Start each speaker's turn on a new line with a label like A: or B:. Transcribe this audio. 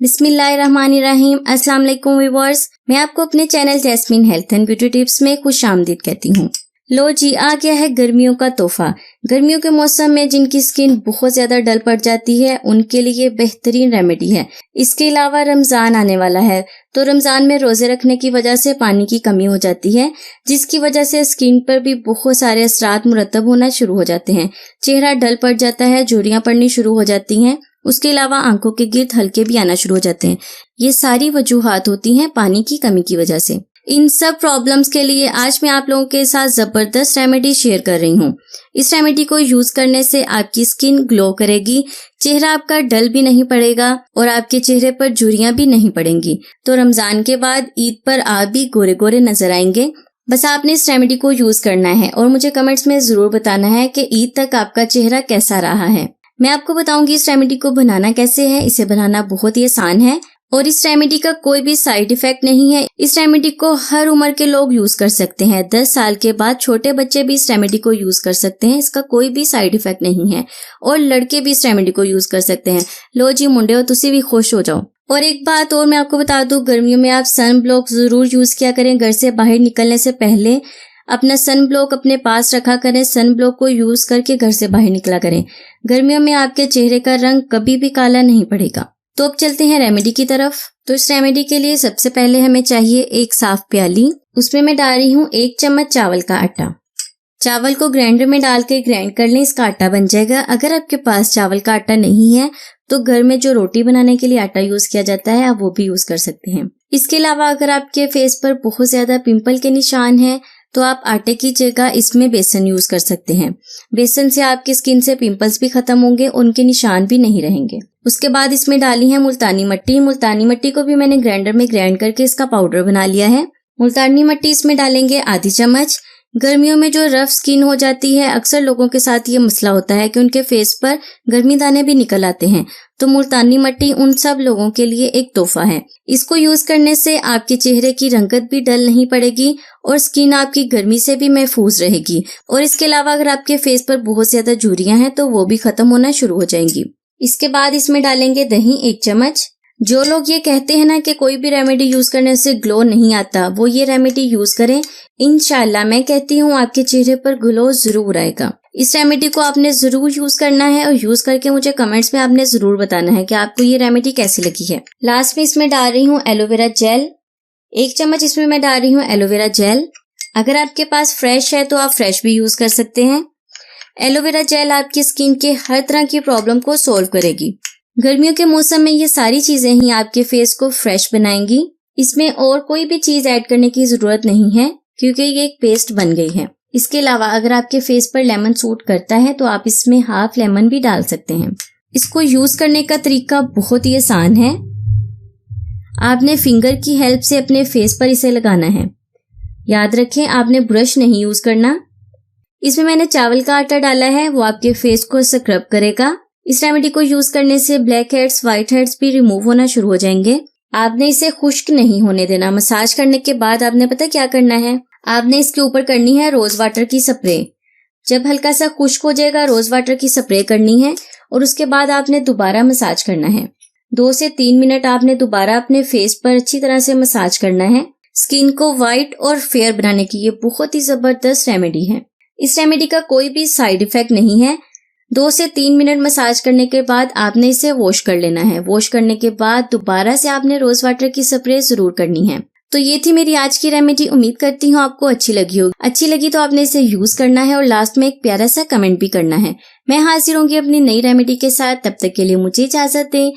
A: बिस्मिल्लाहिर्रहमानिर्रहीम। अस्सलाम वालेकुम व्यूअर्स, मैं आपको अपने channel jasmine health and beauty tips में खुश आमदीद कहती हूँ। लो जी, आ गया है गर्मियों का तोहफा। गर्मियों के मौसम में जिनकी स्किन बहुत ज्यादा डल पड़ जाती है उनके लिए बेहतरीन रेमेडी है। इसके अलावा रमजान आने वाला है, तो रमजान में रोजे रखने की वजह से पानी की कमी हो जाती है, जिसकी वजह से स्किन पर भी बहुत सारे असरात मुरतब होना शुरू हो जाते हैं। चेहरा डल पड़ जाता है, झुर्रियां पड़नी शुरू हो जाती हैं। उसके अलावा आंखों के गिर्द हल्के भी आना शुरू हो जाते हैं। ये सारी वजूहात होती हैं पानी की कमी की वजह से। इन सब प्रॉब्लम्स के लिए आज मैं आप लोगों के साथ जबरदस्त रेमेडी शेयर कर रही हूँ। इस रेमेडी को यूज करने से आपकी स्किन ग्लो करेगी, चेहरा आपका डल भी नहीं पड़ेगा और आपके चेहरे पर झुर्रियां भी नहीं पड़ेंगी। तो रमजान के बाद ईद पर आप भी गोरे गोरे नजर आएंगे। बस आपने इस रेमेडी को यूज करना है और मुझे कमेंट्स में जरूर बताना है कि ईद तक आपका चेहरा कैसा रहा है। मैं आपको बताऊंगी इस रेमेडी को बनाना कैसे है। इसे बनाना बहुत ही आसान है और इस रेमेडी का कोई भी साइड इफेक्ट नहीं है। इस रेमेडी को हर उम्र के लोग यूज कर सकते हैं। 10 साल के बाद छोटे बच्चे भी इस रेमेडी को यूज कर सकते हैं। इसका कोई भी साइड इफेक्ट नहीं है और लड़के भी इस रेमेडी को यूज कर सकते हैं। लो जी मुंडे हो, तुसी भी खुश हो जाओ। और एक बात और मैं आपको बता दूं, गर्मियों में आप सन ब्लॉक जरूर यूज किया करें। घर से बाहर निकलने से पहले अपना सन ब्लॉक अपने पास रखा करें। सन ब्लॉक को यूज करके घर से बाहर निकला करें। गर्मियों में आपके चेहरे का रंग कभी भी काला नहीं पड़ेगा। तो अब चलते हैं रेमेडी की तरफ। तो इस रेमेडी के लिए सबसे पहले हमें चाहिए एक साफ प्याली। उसमें मैं डाल रही हूँ 1 चम्मच चावल का आटा। चावल को ग्राइंडर में डाल के ग्राइंड कर लें, इसका आटा बन जाएगा। अगर आपके पास चावल का आटा नहीं है तो घर में जो रोटी बनाने के लिए आटा यूज किया जाता है आप वो भी यूज कर सकते हैं। इसके अलावा अगर आपके फेस पर बहुत ज्यादा पिंपल के निशान हैं तो आप आटे की जगह इसमें बेसन यूज कर सकते हैं। बेसन से आपकी स्किन से पिंपल्स भी खत्म होंगे, उनके निशान भी नहीं रहेंगे। उसके बाद इसमें डाली है मुल्तानी मट्टी। मुल्तानी मट्टी को भी मैंने ग्राइंडर में ग्राइंड करके इसका पाउडर बना लिया है। मुल्तानी मट्टी इसमें डालेंगे आधी चम्मच। गर्मियों में जो रफ स्किन हो जाती है, अक्सर लोगों के साथ ये मसला होता है कि उनके फेस पर गर्मी दाने भी निकल आते हैं। तो मुल्तानी मट्टी उन सब लोगों के लिए एक तोहफा है। इसको यूज करने से आपके चेहरे की रंगत भी डल नहीं पड़ेगी और स्किन आपकी गर्मी से भी महफूज रहेगी। और इसके अलावा अगर आपके फेस पर बहुत ज्यादा झुर्रियां हैं तो वो भी खत्म होना शुरू हो जाएंगी। इसके बाद इसमें डालेंगे दही 1 चम्मच। जो लोग ये कहते हैं ना कि कोई भी रेमेडी यूज करने से ग्लो नहीं आता, वो ये रेमेडी यूज करें। इंशाल्लाह मैं कहती हूँ आपके चेहरे पर ग्लो जरूर आएगा। इस रेमेडी को आपने जरूर यूज करना है और यूज करके मुझे कमेंट्स में आपने जरूर बताना है कि आपको ये रेमेडी कैसी लगी है। लास्ट में इसमें डाल रही हूँ एलोवेरा जेल। 1 चम्मच इसमें मैं डाल रही हूँ एलोवेरा जेल। अगर आपके पास फ्रेश है तो आप फ्रेश भी यूज कर सकते हैं। एलोवेरा जेल आपकी स्किन के हर तरह की प्रॉब्लम को सोल्व करेगी। गर्मियों के मौसम में ये सारी चीजें ही आपके फेस को फ्रेश बनाएंगी। इसमें और कोई भी चीज ऐड करने की जरूरत नहीं है क्योंकि ये एक पेस्ट बन गई है। इसके अलावा अगर आपके फेस पर लेमन सूट करता है तो आप इसमें हाफ लेमन भी डाल सकते हैं। इसको यूज करने का तरीका बहुत ही आसान है। आपने फिंगर की हेल्प से अपने फेस पर इसे लगाना है। याद रखें, आपने ब्रश नहीं यूज करना। इसमें मैंने चावल का आटा डाला है, वो आपके फेस को स्क्रब करेगा। इस रेमेडी को यूज करने से ब्लैक हेड्स, व्हाइट हेड्स भी रिमूव होना शुरू हो जाएंगे। आपने इसे खुश्क नहीं होने देना। मसाज करने के बाद आपने पता क्या करना है, आपने इसके ऊपर करनी है रोज वाटर की स्प्रे। जब हल्का सा खुश्क हो जाएगा रोज वाटर की स्प्रे करनी है और उसके बाद आपने दोबारा मसाज करना है। 2 से 3 मिनट आपने दोबारा अपने फेस पर अच्छी तरह से मसाज करना है। स्किन को व्हाइट और फेयर बनाने की ये बहुत ही जबरदस्त रेमेडी है। इस रेमेडी का कोई भी साइड इफेक्ट नहीं है। 2 से 3 मिनट मसाज करने के बाद आपने इसे वॉश कर लेना है। वॉश करने के बाद दोबारा से आपने रोज वाटर की स्प्रे जरूर करनी है। तो ये थी मेरी आज की रेमेडी। उम्मीद करती हूँ आपको अच्छी लगी होगी। अच्छी लगी तो आपने इसे यूज करना है और लास्ट में एक प्यारा सा कमेंट भी करना है। मैं हाजिर होंगी अपनी नई रेमेडी के साथ। तब तक के लिए मुझे इजाजत दें।